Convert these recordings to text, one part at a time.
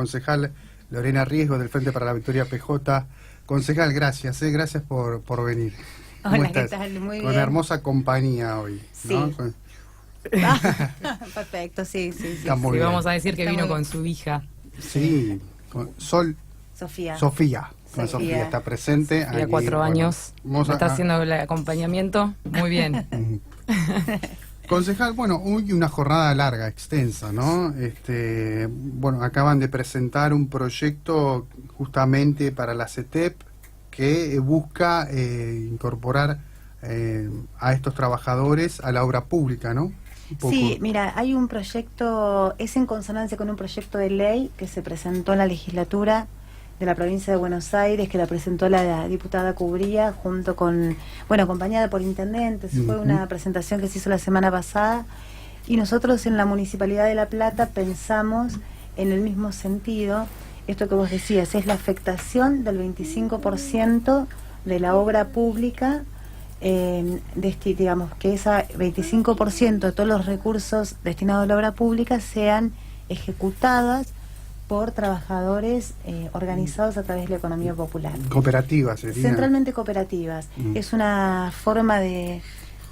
concejal Lorena Riesgo del Frente para la Victoria PJ. Concejal, gracias, gracias por venir. Hola, ¿qué tal? Muy bien. Con hermosa compañía hoy, sí. ¿no? Perfecto, sí. Está muy bien. Vamos a decir que Está vino muy con su hija. Sí, con Sofía. Sofía está presente. Ya 4 años. Bueno, está haciendo el acompañamiento. Muy bien. Concejal, bueno, hoy una jornada larga, extensa, ¿no? Bueno, acaban de presentar un proyecto justamente para la CETEP que busca incorporar a estos trabajadores a la obra pública, ¿no? Sí, mira, hay un proyecto, es en consonancia con un proyecto de ley que se presentó en la legislatura de la provincia de Buenos Aires, que la presentó la diputada Cubría, junto con, bueno, acompañada por intendentes. Fue una presentación que se hizo la semana pasada, y nosotros en la Municipalidad de La Plata pensamos en el mismo sentido. Esto que vos decías, es la afectación del 25% de la obra pública, digamos, que ese 25% de todos los recursos destinados a la obra pública sean ejecutadas por trabajadores organizados a través de la economía popular. Cooperativas, sería. Centralmente cooperativas. Es una forma de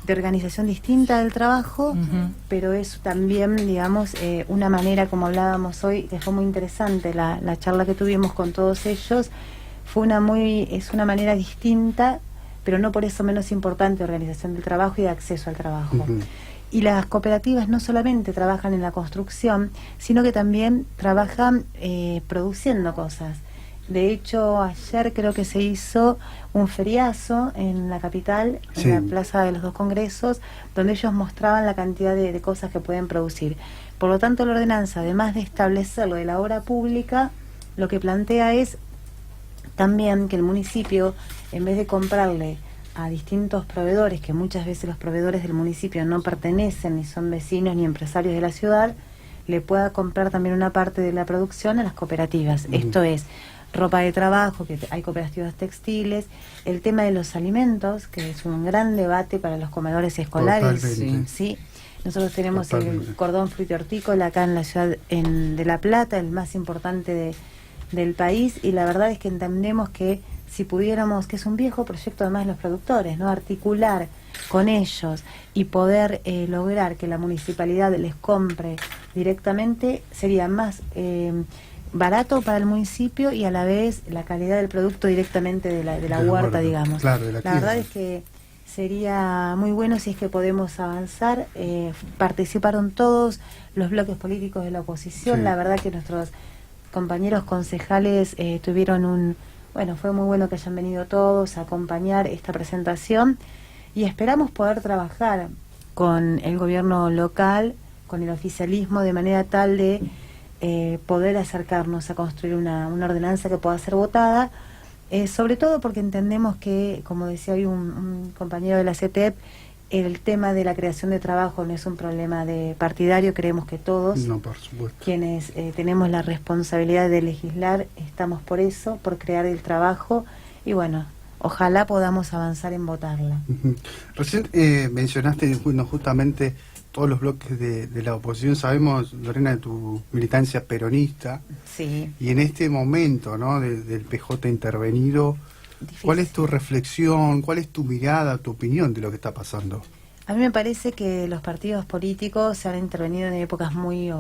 organización distinta del trabajo, pero es también, digamos, una manera, como hablábamos hoy, que fue muy interesante la charla que tuvimos con todos ellos, es una manera distinta, pero no por eso menos importante, de organización del trabajo y de acceso al trabajo. Y las cooperativas no solamente trabajan en la construcción, sino que también trabajan produciendo cosas. De hecho, ayer creo que se hizo un feriazo en la capital, en la Plaza de los Dos Congresos, donde ellos mostraban la cantidad de cosas que pueden producir. Por lo tanto, la ordenanza, además de establecer lo de la obra pública, lo que plantea es también que el municipio, en vez de comprarle a distintos proveedores, que muchas veces los proveedores del municipio no pertenecen, ni son vecinos, ni empresarios de la ciudad, le pueda comprar también una parte de la producción a las cooperativas. Esto es ropa de trabajo, que hay cooperativas textiles, el tema de los alimentos, que es un gran debate para los comedores escolares. Sí. Nosotros tenemos el cordón fruto-hortícola acá en la ciudad de La Plata, el más importante del país, y la verdad es que entendemos que si pudiéramos, que es un viejo proyecto además de los productores, ¿no?, articular con ellos y poder lograr que la municipalidad les compre directamente, sería más barato para el municipio, y a la vez la calidad del producto directamente de la huerta, digamos. Claro, la verdad es que sería muy bueno si es que podemos avanzar. Participaron todos los bloques políticos de la oposición. La verdad que nuestros compañeros concejales tuvieron fue muy bueno que hayan venido todos a acompañar esta presentación, y esperamos poder trabajar con el gobierno local, con el oficialismo, de manera tal de poder acercarnos a construir una ordenanza que pueda ser votada, sobre todo porque entendemos que, como decía hoy un compañero de la CETEP, el tema de la creación de trabajo no es un problema de partidario. Creemos que todos, por supuesto, quienes tenemos la responsabilidad de legislar, estamos por eso, por crear el trabajo, y bueno, ojalá podamos avanzar en votarla. Recién mencionaste justamente todos los bloques de la oposición. Sabemos, Lorena, de tu militancia peronista. Sí. Y en este momento, ¿no?, del PJ intervenido, difícil. ¿Cuál es tu reflexión, cuál es tu mirada, tu opinión de lo que está pasando? A mí me parece que los partidos políticos se han intervenido en épocas muy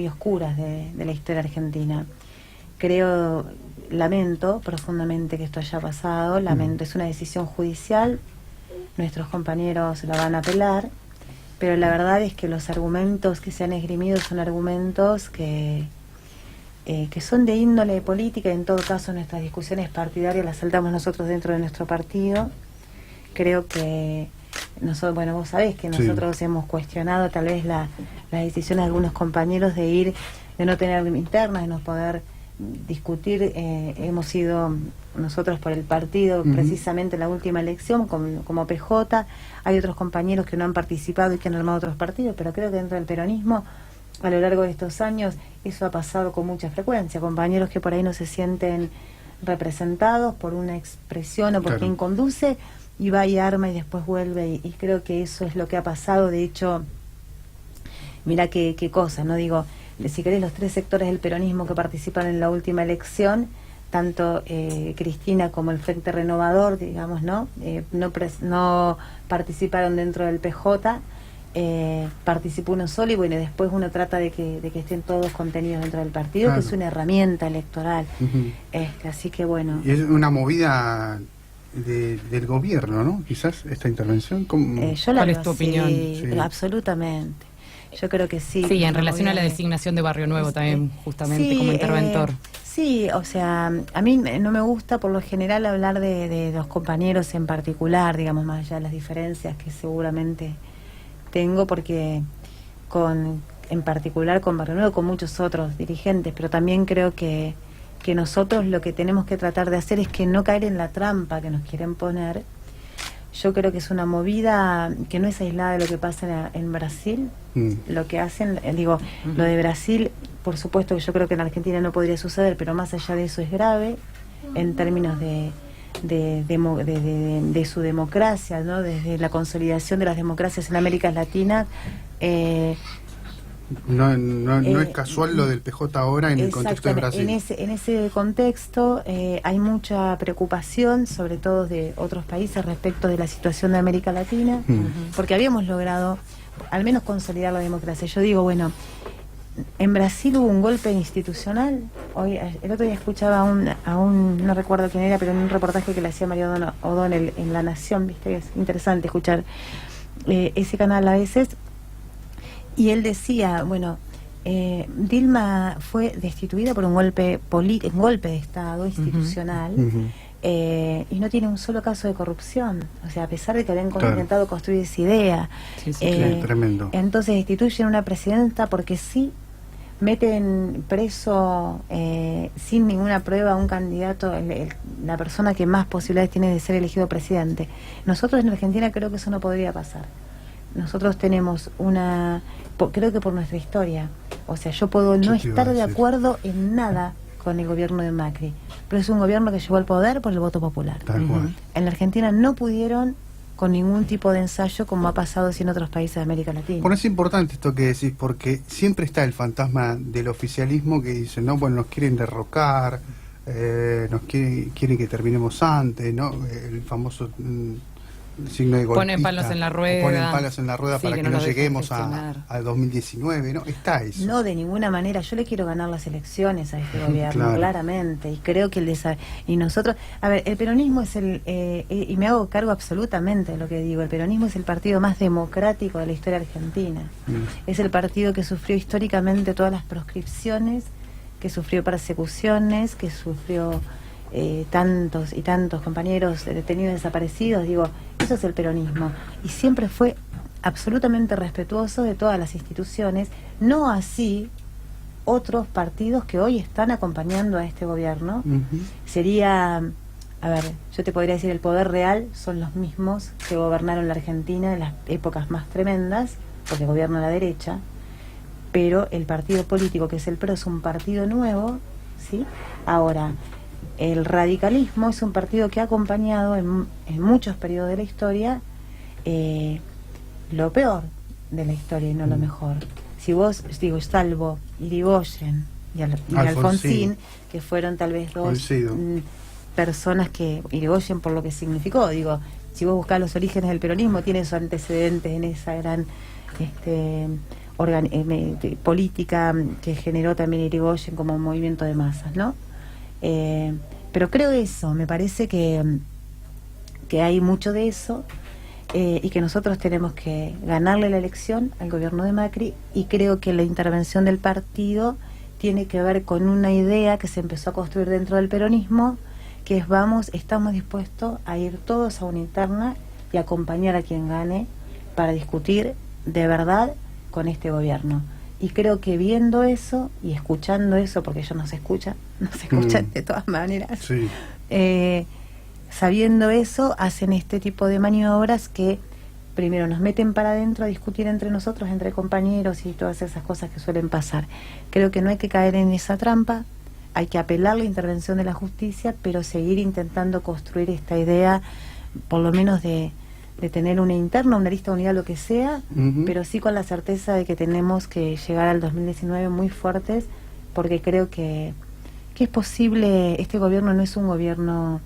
oscuras de la historia argentina. Lamento profundamente que esto haya pasado, es una decisión judicial, nuestros compañeros la van a apelar, pero la verdad es que los argumentos que se han esgrimido son argumentos que son de índole política, y en todo caso nuestras discusiones partidarias las saltamos nosotros dentro de nuestro partido. Creo que nosotros, vos sabés que nosotros hemos cuestionado tal vez las decisiones de algunos compañeros de no tener internas, de no poder discutir. Hemos ido nosotros por el partido precisamente en la última elección como PJ. Hay otros compañeros que no han participado y que han armado otros partidos, pero creo que dentro del peronismo, a lo largo de estos años, eso ha pasado con mucha frecuencia. Compañeros que por ahí no se sienten representados por una expresión o por quien conduce, y va y arma y después vuelve, y creo que eso es lo que ha pasado. De hecho, mira qué cosa, ¿no? Digo, si querés, los tres sectores del peronismo que participan en la última elección, tanto Cristina como el Frente Renovador, digamos, no participaron dentro del PJ, participó uno solo, y bueno, después uno trata de que estén todos contenidos dentro del partido, claro, que es una herramienta electoral. Así que bueno. Y es una movida del gobierno, ¿no? Quizás esta intervención. ¿Cuál es tu opinión? Sí. Absolutamente. Yo creo que sí. Sí, en relación a la designación de Barrio Nuevo también, justamente, como interventor. Sí, o sea, a mí no me gusta por lo general hablar de los compañeros en particular, digamos, más allá de las diferencias que seguramente tengo, porque en particular con Barrio Nuevo, con muchos otros dirigentes, pero también creo que nosotros lo que tenemos que tratar de hacer es que no caer en la trampa que nos quieren poner. Yo creo que es una movida que no es aislada de lo que pasa en Brasil. Lo que hacen, lo de Brasil, por supuesto que yo creo que en Argentina no podría suceder, pero más allá de eso es grave en términos de su democracia, ¿no? Desde la consolidación de las democracias en América Latina. No es casual lo del PJ ahora en el contexto de Brasil. En ese contexto hay mucha preocupación, sobre todo de otros países, respecto de la situación de América Latina, porque habíamos logrado al menos consolidar la democracia. Yo digo, bueno, en Brasil hubo un golpe institucional. El otro día escuchaba a un no recuerdo quién era, pero en un reportaje que le hacía Mario O'Donnell en La Nación, viste, es interesante escuchar ese canal a veces, y él decía, bueno, Dilma fue destituida por un golpe de Estado institucional, y no tiene un solo caso de corrupción, o sea, a pesar de que habían intentado construir esa idea. Tremendo. Entonces destituyen una presidenta porque sí, meten preso sin ninguna prueba a un candidato, la persona que más posibilidades tiene de ser elegido presidente. Nosotros en Argentina creo que eso no podría pasar. Nosotros tenemos creo que por nuestra historia, o sea, yo puedo no estar de acuerdo en nada con el gobierno de Macri, pero es un gobierno que llegó al poder por el voto popular. En la Argentina no pudieron con ningún tipo de ensayo, como ha pasado en otros países de América Latina. Bueno, es importante esto que decís, porque siempre está el fantasma del oficialismo que dice, no, bueno, nos quieren derrocar, nos quieren que terminemos antes, ¿no? El famoso signo de golpista. Ponen palos en la rueda. Ponen palos en la rueda, sí, para que no lleguemos al 2019, ¿no? Está eso. No, de ninguna manera. Yo le quiero ganar las elecciones a este gobierno, claramente. Y creo que y nosotros... A ver, el peronismo es y me hago cargo absolutamente de lo que digo, el peronismo es el partido más democrático de la historia argentina. Es el partido que sufrió históricamente todas las proscripciones, que sufrió persecuciones, que sufrió... tantos y tantos compañeros detenidos, desaparecidos. Digo, eso es el peronismo, y siempre fue absolutamente respetuoso de todas las instituciones, no así otros partidos que hoy están acompañando a este gobierno. Sería, a ver, yo te podría decir, el poder real son los mismos que gobernaron la Argentina en las épocas más tremendas, porque gobierna la derecha, pero el partido político que es el PRO es un partido nuevo, ¿sí? Ahora, el radicalismo es un partido que ha acompañado en muchos periodos de la historia lo peor de la historia y no lo mejor. Si vos, salvo Irigoyen y Alfonsín, que fueron tal vez dos personas que, Irigoyen por lo que significó, si vos buscás los orígenes del peronismo, tiene sus antecedentes en esa gran política que generó también Irigoyen como un movimiento de masas, ¿no? Pero creo eso, me parece que hay mucho de eso, y que nosotros tenemos que ganarle la elección al gobierno de Macri, y creo que la intervención del partido tiene que ver con una idea que se empezó a construir dentro del peronismo, que es estamos dispuestos a ir todos a una interna y acompañar a quien gane para discutir de verdad con este gobierno. Y creo que viendo eso y escuchando eso, porque ellos nos escuchan de todas maneras, sabiendo eso, hacen este tipo de maniobras que primero nos meten para adentro a discutir entre nosotros, entre compañeros y todas esas cosas que suelen pasar. Creo que no hay que caer en esa trampa, hay que apelar la intervención de la justicia, pero seguir intentando construir esta idea, por lo menos de de tener una interna, una lista unida, lo que sea, Ujú. pero sí con la certeza de que tenemos que llegar al 2019 muy fuertes, porque creo que es posible. Este gobierno no es un gobierno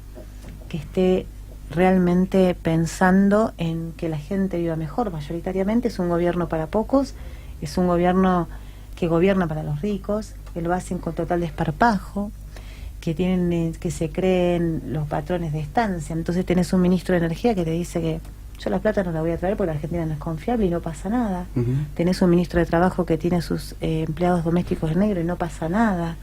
que esté realmente pensando en que la gente viva mejor. Mayoritariamente es un gobierno para pocos, es un gobierno que gobierna para los ricos, que lo hacen con total desparpajo, que tienen que se creen los patrones de estancia. Entonces tenés un ministro de Energía que te dice que yo la plata no la voy a traer porque la Argentina no es confiable y no pasa nada. Ujú. Tenés un ministro de Trabajo que tiene sus empleados domésticos en negro y no pasa nada.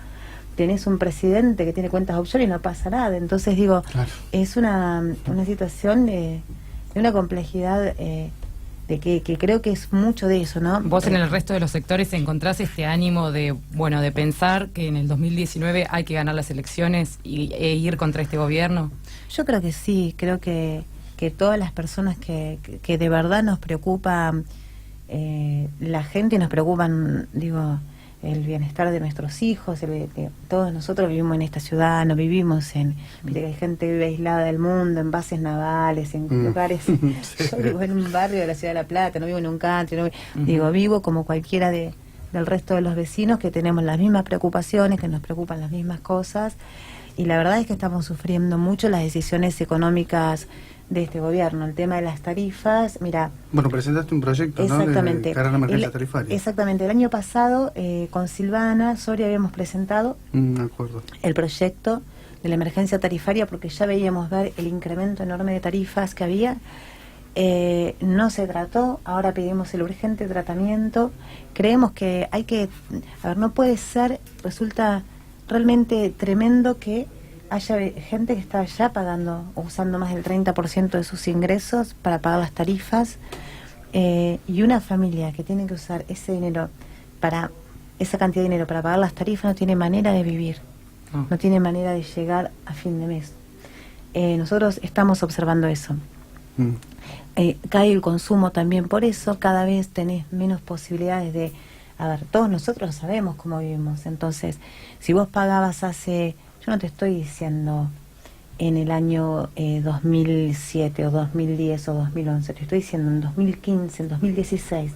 Tenés un presidente que tiene cuentas offshore y no pasa nada. Entonces digo, Claro. es una situación de una complejidad de que creo que es mucho de eso, ¿no? Vos en el resto de los sectores encontrás este ánimo de, bueno, de pensar que en el 2019 hay que ganar las elecciones e ir contra este gobierno. Yo creo que sí, creo que todas las personas que de verdad nos preocupa la gente, nos preocupan, digo, el bienestar de nuestros hijos, todos nosotros vivimos en esta ciudad, no vivimos viste que hay gente que vive aislada del mundo, en bases navales, en lugares, Sí. yo vivo en un barrio de la Ciudad de La Plata, no vivo en un country, digo, vivo como cualquiera del resto de los vecinos que tenemos las mismas preocupaciones, que nos preocupan las mismas cosas, y la verdad es que estamos sufriendo mucho las decisiones económicas de este gobierno. El tema de las tarifas, mira... Bueno, presentaste un proyecto, ¿no? Exactamente. De cara a la emergencia tarifaria. Exactamente. El año pasado, con Silvana Soria habíamos presentado Me acuerdo. el proyecto de la emergencia tarifaria porque ya veíamos ver el incremento enorme de tarifas que había. No se trató, ahora pedimos el urgente tratamiento. Creemos que hay que... A ver, no puede ser, resulta realmente tremendo que haya gente que está ya pagando o usando más del 30% de sus ingresos para pagar las tarifas, y una familia que tiene que usar ese dinero para esa cantidad de dinero para pagar las tarifas no tiene manera de vivir, no tiene manera de llegar a fin de mes. Nosotros estamos observando eso. Cae el consumo también, por eso cada vez tenés menos posibilidades de... A ver, todos nosotros sabemos cómo vivimos, entonces si vos pagabas hace... Yo no te estoy diciendo en el año 2007 o 2010 o 2011, te estoy diciendo en 2015, en 2016,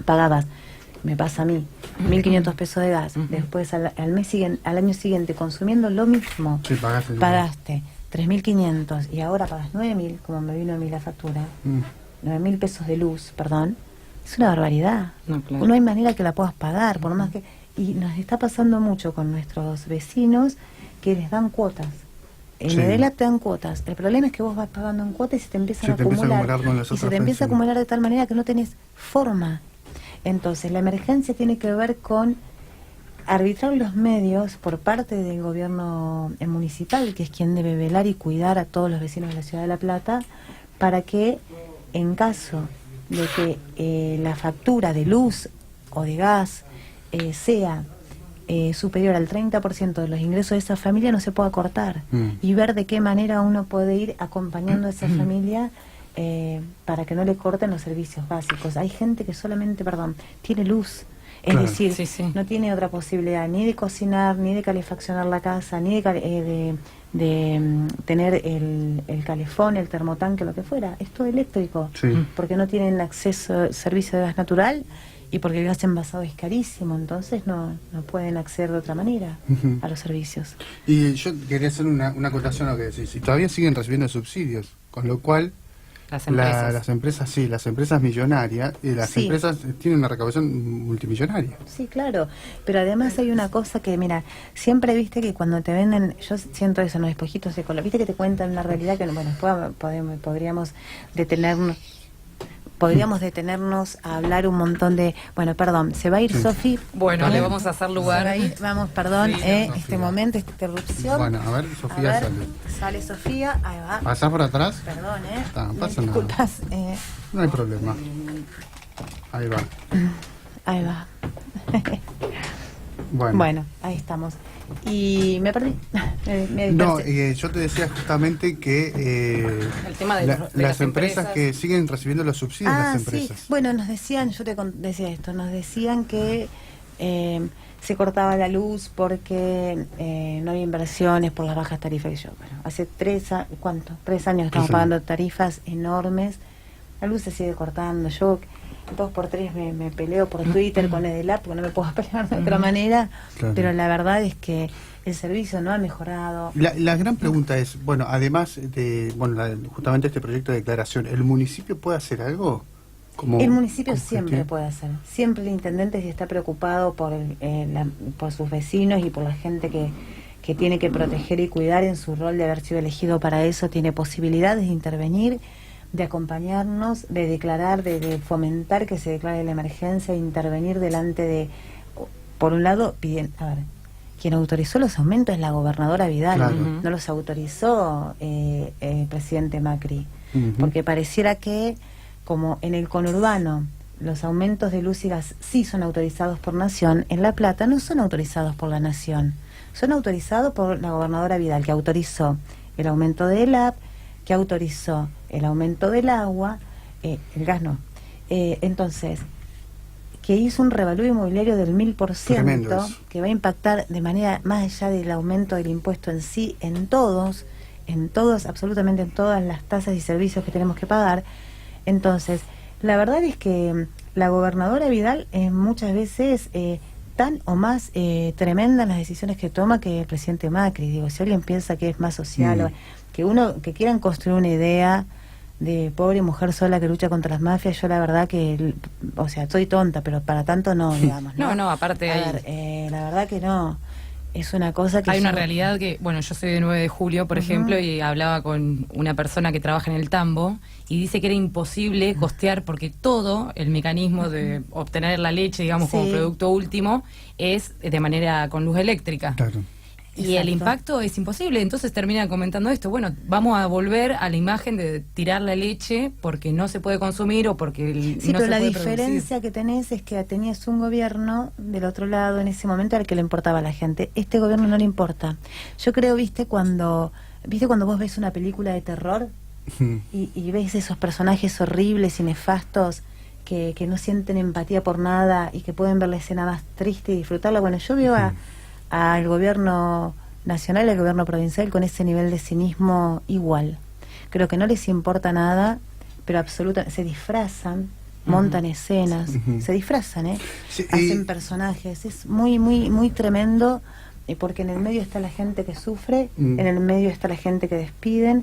pagabas, me pasa a mí, 1.500 pesos de gas, después al mes siguiente, al año siguiente, consumiendo lo mismo, Sí, pagaste 3.500 y ahora pagas 9.000, como me vino a mí la factura, 9.000 pesos de luz, perdón, es una barbaridad. No, claro. No hay manera que la puedas pagar, por más que... Y nos está pasando mucho con nuestros vecinos que les dan cuotas. En Sí. Edela te dan cuotas. El problema es que vos vas pagando en cuotas y se te empiezan a te empieza a acumular. acumular con las Y se otras te empieza a pensiones. acumular de tal manera que no tenés forma. Entonces, la emergencia tiene que ver con arbitrar los medios por parte del gobierno municipal, que es quien debe velar y cuidar a todos los vecinos de la Ciudad de La Plata, para que en caso de que la factura de luz o de gas sea superior al 30% de los ingresos de esa familia, no se pueda cortar, y ver de qué manera uno puede ir acompañando a esa familia para que no le corten los servicios básicos. Hay gente que solamente, tiene luz, es Claro. decir, Sí. no tiene otra posibilidad ni de cocinar, ni de calefaccionar la casa, ni de tener el calefón, el termotanque, lo que fuera. Es todo eléctrico, Sí. porque no tienen acceso al servicio de gas natural y porque el gas envasado es carísimo, entonces no pueden acceder de otra manera Ujú. a los servicios. Y yo quería hacer una acotación a lo que decís. Y todavía siguen recibiendo subsidios, con lo cual Las empresas. las empresas, sí, las empresas millonarias, y las Sí. empresas tienen una recaudación multimillonaria. Sí, claro, pero además hay una cosa que, mira, siempre viste que cuando te venden, yo siento eso en los espejitos de color, viste que te cuentan una realidad que, bueno, después podríamos detenernos a hablar un montón de... Bueno, perdón, se va a ir Sofi. Bueno, le vamos a hacer Se lugar. va a ir, vamos, perdón, Sí, este Sofía. momento, esta interrupción. Bueno, a ver, Sofía A ver, sale. sale Sofía, ahí va. ¿Pasás por atrás? Perdón, No pasa nada. disculpas, No hay problema. Ahí va. ahí va. Bueno. Bueno, ahí estamos. Y me perdí. me No, dispersé. yo te decía justamente que El tema de las las empresas empresas. que siguen recibiendo los subsidios, las empresas. Sí. Bueno, nos decían, decía esto, nos decían que se cortaba la luz porque no había inversiones por las bajas tarifas. Y yo, bueno, hace 3 años estamos pagando tarifas enormes, la luz se sigue cortando, yo 2x3 me peleo por Twitter con Edelap, porque no me puedo pelear de otra manera, pero la verdad es que el servicio no ha mejorado. La gran pregunta es, bueno, además de justamente este proyecto de declaración, ¿el municipio puede hacer algo? El municipio siempre puede hacer, siempre el intendente, si está preocupado por sus vecinos y por la gente que tiene que proteger y cuidar en su rol de haber sido elegido para eso, tiene posibilidades de intervenir, de acompañarnos, de declarar, de fomentar que se declare la emergencia, de intervenir delante de, por un lado, quien autorizó los aumentos es la gobernadora Vidal, no los autorizó el presidente Macri, porque pareciera que, como en el conurbano los aumentos de luz y gas sí son autorizados por Nación, en La Plata no son autorizados por la Nación, son autorizados por la gobernadora Vidal, que autorizó el aumento de ELAP, que autorizó el aumento del agua, el gas no. Entonces, que hizo un revalúo inmobiliario del 1000%, que va a impactar de manera, más allá del aumento del impuesto en sí, en todos, absolutamente en todas las tasas y servicios que tenemos que pagar. Entonces, la verdad es que la gobernadora Vidal muchas veces tan o más tremenda en las decisiones que toma que el presidente Macri. Digo, si alguien piensa que es más social, que quieran construir una idea de pobre mujer sola que lucha contra las mafias, yo la verdad que, o sea, soy tonta, pero para tanto no, digamos. No, aparte la verdad que no. Es una cosa que... Hay una realidad que, bueno, yo soy de 9 de julio, por ejemplo, y hablaba con una persona que trabaja en el tambo y dice que era imposible costear porque todo el mecanismo de obtener la leche, digamos, como producto último, es de manera con luz eléctrica. Claro. Y el impacto es imposible, entonces terminan comentando esto, bueno, vamos a volver a la imagen de tirar la leche porque no se puede consumir o porque no se puede producir. Sí, pero la diferencia que tenés es que tenías un gobierno del otro lado en ese momento al que le importaba a la gente. Este gobierno no le importa. Yo creo, ¿viste cuando vos ves una película de terror y ves esos personajes horribles y nefastos que no sienten empatía por nada y que pueden ver la escena más triste y disfrutarla? Bueno, yo veo al gobierno nacional y al gobierno provincial con ese nivel de cinismo igual. Creo que no les importa nada, pero absolutamente se disfrazan, montan escenas, se disfrazan, hacen personajes. Es muy, muy, muy tremendo, porque en el medio está la gente que sufre, en el medio está la gente que despiden,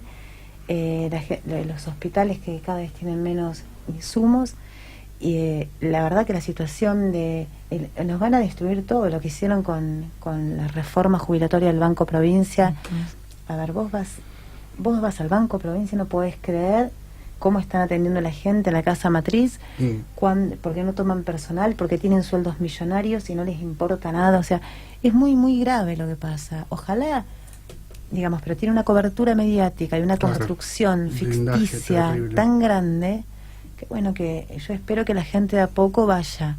los hospitales que cada vez tienen menos insumos. Y la verdad que la situación nos van a destruir todo lo que hicieron con la reforma jubilatoria del Banco Provincia. A ver, vos vas al Banco Provincia y no podés creer cómo están atendiendo a la gente en la casa matriz, porque no toman personal, porque tienen sueldos millonarios y no les importa nada. O sea, es muy, muy grave lo que pasa. Ojalá, digamos, pero tiene una cobertura mediática y una construcción ficticia tan grande que, bueno, que yo espero que la gente de a poco vaya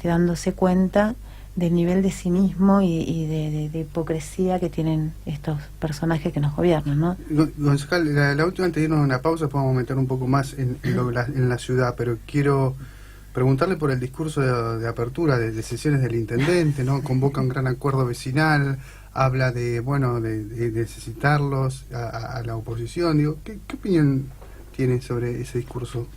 dándose cuenta del nivel de cinismo y de hipocresía que tienen estos personajes que nos gobiernan, ¿no? Gonzalo, la última, antes de irnos a una pausa, podemos meter un poco más en la ciudad, pero quiero preguntarle por el discurso de apertura de sesiones del intendente, ¿no? Convoca un gran acuerdo vecinal, habla de necesitarlos a la oposición. Digo, ¿qué opinión tiene sobre ese discurso?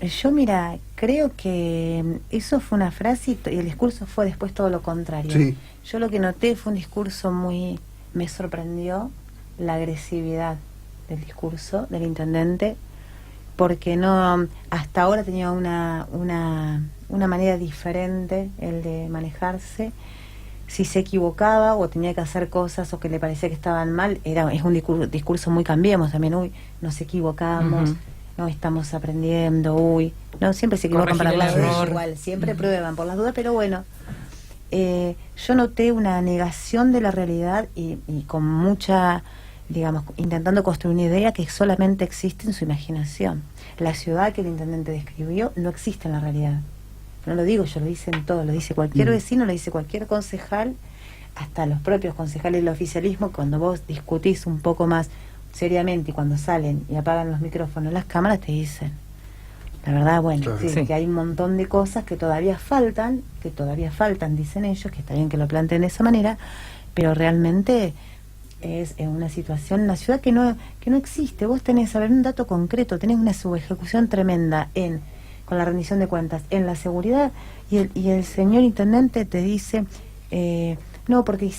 Yo, mira, creo que eso fue una frase y el discurso fue después todo lo contrario. Sí. Yo lo que noté fue un discurso me sorprendió la agresividad del discurso del intendente, porque no, hasta ahora tenía una manera diferente el de manejarse. Si se equivocaba o tenía que hacer cosas o que le parecía que estaban mal, es un discurso muy cambiemos también, nos equivocamos. No estamos aprendiendo, no, siempre se equivocan para las dudas, igual, siempre prueban por las dudas, pero bueno, yo noté una negación de la realidad y con mucha, digamos, intentando construir una idea que solamente existe en su imaginación. La ciudad que el intendente describió no existe en la realidad. No lo digo yo, lo dicen todos, lo dice cualquier vecino, lo dice cualquier concejal, hasta los propios concejales del oficialismo. Cuando vos discutís un poco más seriamente y cuando salen y apagan los micrófonos, las cámaras, te dicen La verdad, bueno, Claro. sí, Sí. que hay un montón de cosas que todavía faltan, dicen ellos, que está bien que lo planteen de esa manera, pero realmente es en una situación, una ciudad que no existe. Vos tenés, a ver, un dato concreto, tenés una subejecución tremenda con la rendición de cuentas, en la seguridad, y el señor intendente te dice, no, porque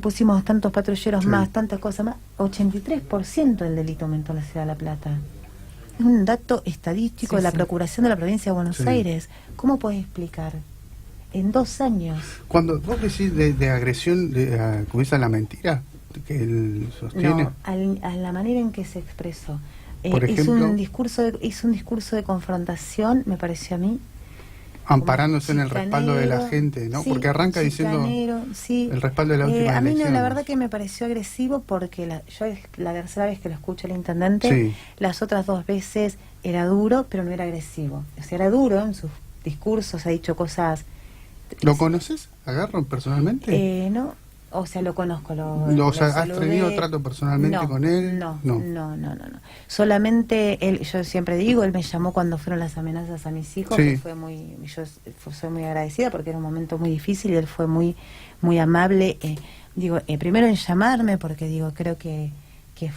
pusimos tantos patrulleros Sí. más, tantas cosas más, 83% del delito aumentó en la ciudad de La Plata. Es un dato estadístico Sí, de la sí. Procuración de la Provincia de Buenos Sí. Aires. ¿Cómo podés explicar? En 2 años. Cuando vos decís de agresión, ¿cómo dice la mentira? Que él sostiene. No, a la manera en que se expresó. Por hizo ejemplo, un discurso de confrontación, me pareció a mí. Amparándose en el Chicanero, respaldo de la gente, ¿no? sí, Porque arranca diciendo chicanero, sí. el respaldo de la última a mí elección. la verdad que me pareció agresivo porque yo es la tercera vez que lo escucho al intendente. Sí. Las otras 2 veces era duro, pero no era agresivo. O sea, era duro en sus discursos, ha dicho cosas... ¿Lo conoces? ¿Agarro personalmente? No, o sea, lo conozco. O sea, ¿has saludé. tenido trato personalmente No, con él? No. Solamente él, yo siempre digo, él me llamó cuando fueron las amenazas a mis hijos, Sí. que soy muy agradecida porque era un momento muy difícil y él fue muy, muy amable. Primero en llamarme, porque creo que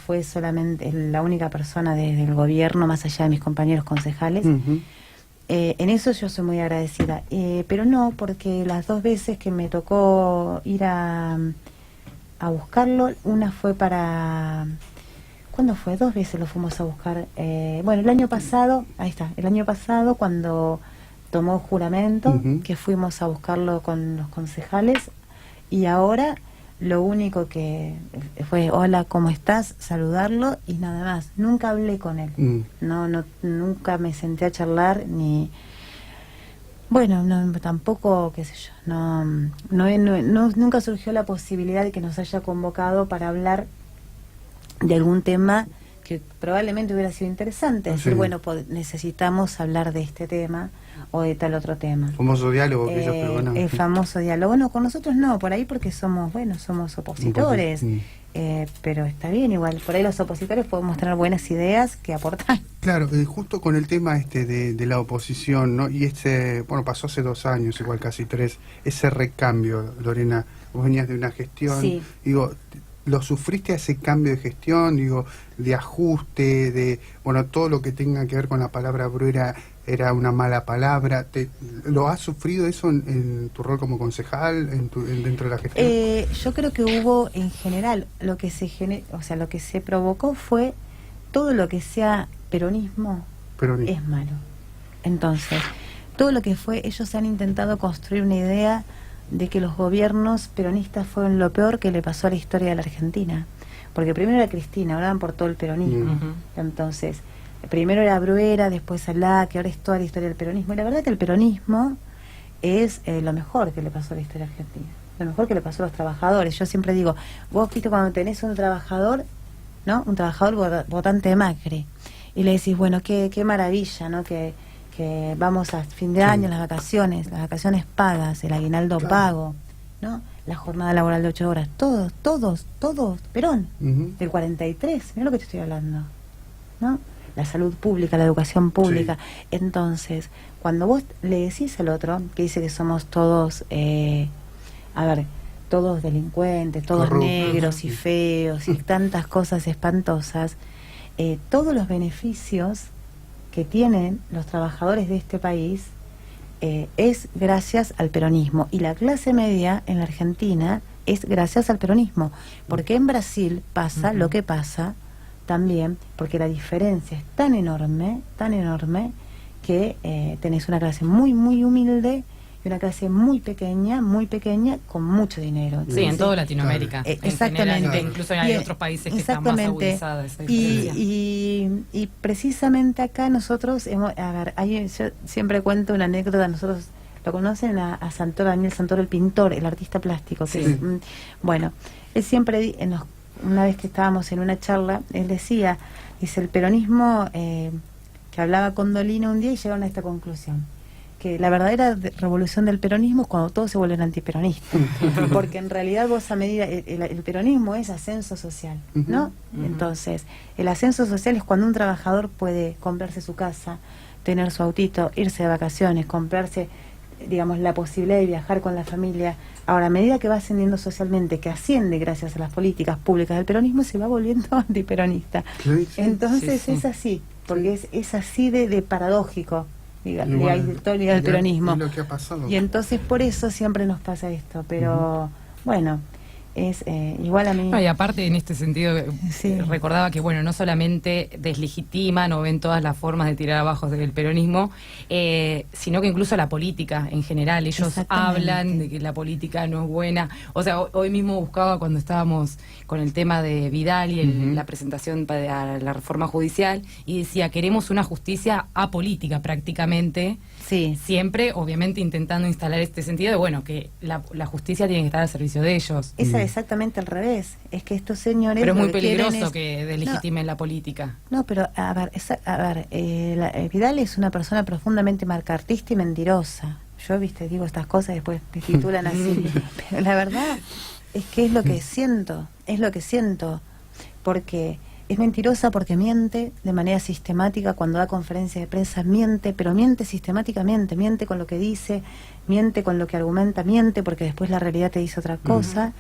fue solamente la única persona del gobierno, más allá de mis compañeros concejales. Ujú. En eso yo soy muy agradecida, pero no, porque las 2 veces que me tocó ir a buscarlo, una fue para... ¿Cuándo fue? 2 veces lo fuimos a buscar. El año pasado, el año pasado cuando tomó juramento, Ujú. que fuimos a buscarlo con los concejales, y ahora lo único que fue, hola, ¿cómo estás? Saludarlo y nada más. Nunca hablé con él. Nunca me senté a charlar ni... Bueno, tampoco, qué sé yo, nunca surgió la posibilidad de que nos haya convocado para hablar de algún tema que probablemente hubiera sido interesante. Decir, Sí. bueno, necesitamos hablar de este tema o de tal otro tema. Famoso diálogo que ellos pregonan. El famoso diálogo. No, con nosotros no, por ahí porque somos opositores. Pero está bien igual. Por ahí los opositores podemos tener buenas ideas que aportar. Claro, justo con el tema de la oposición, ¿no? Y pasó hace 2 años, igual casi 3, ese recambio, Lorena, vos venías de una gestión, Sí. ¿lo sufriste ese cambio de gestión, de ajuste, todo lo que tenga que ver con la palabra Bru era una mala palabra? ¿Lo has sufrido eso en tu rol como concejal, dentro de la gestión? Yo creo que hubo en general, lo que se provocó fue todo lo que sea peronismo es malo. Entonces, todo lo que fue, ellos han intentado construir una idea de que los gobiernos peronistas fueron lo peor que le pasó a la historia de la Argentina. Porque primero era Cristina, ahora van por todo el peronismo. Entonces, primero era Bruera, después Alá, que ahora es toda la historia del peronismo. Y la verdad que el peronismo es lo mejor que le pasó a la historia argentina. Lo mejor que le pasó a los trabajadores. Yo siempre digo, vos viste cuando tenés un trabajador, ¿no? Un trabajador votante de Macri. Y le decís, bueno, qué maravilla, ¿no? Que vamos a fin de año, las vacaciones pagas, el aguinaldo pago, ¿no? La jornada laboral de 8 horas, todos, Perón, del 43, mira lo que te estoy hablando, ¿no? La salud pública, la educación pública. Sí. Entonces, cuando vos le decís al otro, que dice que somos todos, todos delincuentes, todos corruptos, negros y feos y tantas cosas espantosas, todos los beneficios que tienen los trabajadores de este país es gracias al peronismo, y la clase media en la Argentina es gracias al peronismo, porque en Brasil pasa lo que pasa también, porque la diferencia es tan enorme que tenés una clase muy muy humilde y una clase muy pequeña con mucho dinero. Entonces, sí, en toda Latinoamérica. Exactamente. General, incluso hay otros países que están más agudizadas esa diferencia. Y precisamente acá nosotros, yo siempre cuento una anécdota, nosotros lo conocen a Santoro, Daniel Santoro, el pintor, el artista plástico. Sí. Él siempre, una vez que estábamos en una charla, él dice, el peronismo, que hablaba con Dolina un día y llegaron a esta conclusión, que la verdadera revolución del peronismo es cuando todos se vuelven antiperonistas, porque en realidad vos a medida, el peronismo es ascenso social, ¿no? Entonces, el ascenso social es cuando un trabajador puede comprarse su casa, tener su autito, irse de vacaciones, comprarse, digamos, la posibilidad de viajar con la familia. Ahora, a medida que va ascendiendo socialmente, que asciende gracias a las políticas públicas del peronismo, se va volviendo antiperonista. Sí, Entonces sí. es así, porque es así de paradójico, diga, Igual, la historia del peronismo. es lo que ha pasado. Y entonces por eso siempre nos pasa esto, pero bueno, es igual a mí. No, y aparte, en este sentido, Sí. recordaba que, bueno, no solamente deslegitiman o ven todas las formas de tirar abajo del peronismo, sino que incluso la política en general. Ellos Exactamente. hablan de que la política no es buena. O sea, hoy mismo buscaba cuando estábamos con el tema de Vidal y la presentación para la reforma judicial, y decía, queremos una justicia apolítica prácticamente. Sí. Siempre, obviamente, intentando instalar este sentido de, bueno, que la justicia tiene que estar al servicio de ellos. Es exactamente al revés. Es que estos señores. Pero es muy lo que quieren peligroso es- que delegitimen la política. No, pero a ver, Vidal es una persona profundamente marcartista y mentirosa. Yo, viste, digo estas cosas y después me titulan así. Pero la verdad es que es lo que siento, porque es mentirosa porque miente de manera sistemática cuando da conferencias de prensa, miente, pero miente sistemáticamente, miente con lo que dice, miente con lo que argumenta, miente porque después la realidad te dice otra cosa.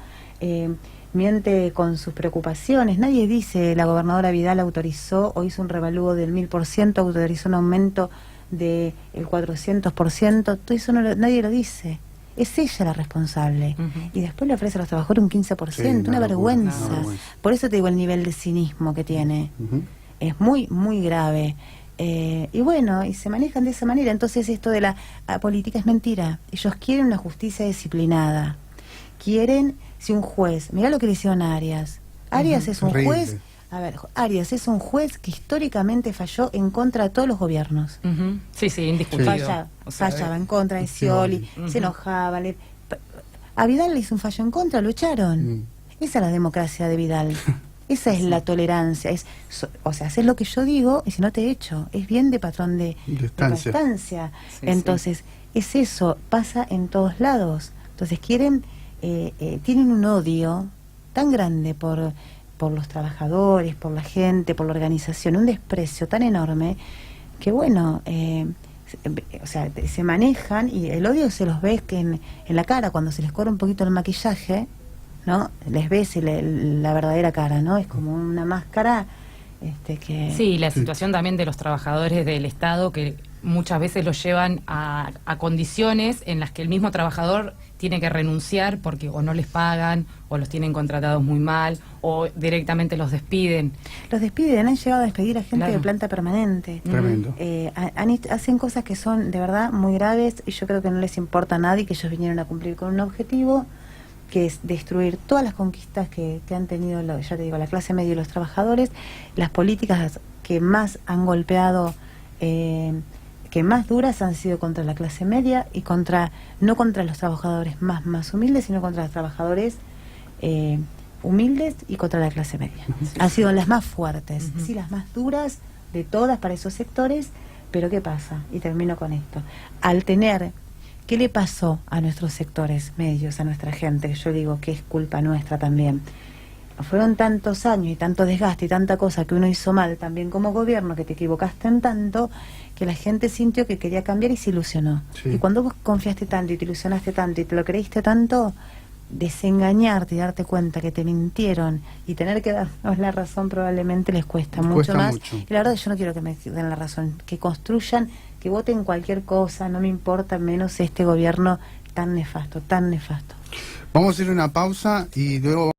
Miente con sus preocupaciones. Nadie dice la gobernadora Vidal autorizó o hizo un revalúo del 1000%, autorizó un aumento del 400%. Todo eso nadie lo dice. Es ella la responsable. Y después le ofrece a los trabajadores un 15%, Sí, una una locura, vergüenza. una vergüenza. Por eso te digo el nivel de cinismo que tiene. Es muy, muy grave. Y bueno, y se manejan de esa manera. Entonces esto de la política es mentira. Ellos quieren una justicia disciplinada. Quieren, si un juez, mirá lo que le hicieron a Arias. Arias es un Horrible. juez, a ver, Arias es un juez que históricamente falló en contra de todos los gobiernos. Sí, sí, indiscutido. Fallaba en contra de Scioli, se enojaba. A Vidal le hizo un fallo en contra, lo echaron. Esa es la democracia de Vidal. Esa es la tolerancia. O sea, haces lo que yo digo y si no te echo. Es bien de patrón de estancia. estancia. Sí, Entonces, es eso, pasa en todos lados. Entonces tienen un odio tan grande por los trabajadores, por la gente, por la organización, un desprecio tan enorme que bueno, o sea, se manejan y el odio se los ves que en la cara cuando se les corre un poquito el maquillaje, ¿no? Les ves la verdadera cara, ¿no? Es como una máscara que... Sí, la situación también de los trabajadores del Estado que muchas veces los llevan a condiciones en las que el mismo trabajador tiene que renunciar porque o no les pagan o los tienen contratados muy mal o directamente los despiden. Los despiden, han llegado a despedir a gente Claro. de planta permanente. Tremendo. Hacen cosas que son de verdad muy graves y yo creo que no les importa a nadie, que ellos vinieron a cumplir con un objetivo que es destruir todas las conquistas que han tenido, ya te digo, la clase media y los trabajadores, las políticas que más han golpeado, que más duras han sido contra la clase media y no contra los trabajadores más humildes, sino contra los trabajadores humildes y contra la clase media. Han sido las más fuertes, sí, las más duras de todas para esos sectores, pero ¿qué pasa? Y termino con esto. ¿Qué le pasó a nuestros sectores medios, a nuestra gente? Que yo digo que es culpa nuestra también. Fueron tantos años y tanto desgaste y tanta cosa que uno hizo mal también como gobierno, que te equivocaste en tanto, que la gente sintió que quería cambiar y se ilusionó. Sí. Y cuando vos confiaste tanto y te ilusionaste tanto y te lo creíste tanto, desengañarte y darte cuenta que te mintieron y tener que darnos la razón probablemente les cuesta mucho más. mucho. Y la verdad yo no quiero que me den la razón, que construyan, que voten cualquier cosa, no me importa menos este gobierno tan nefasto, tan nefasto. Vamos a ir a una pausa y luego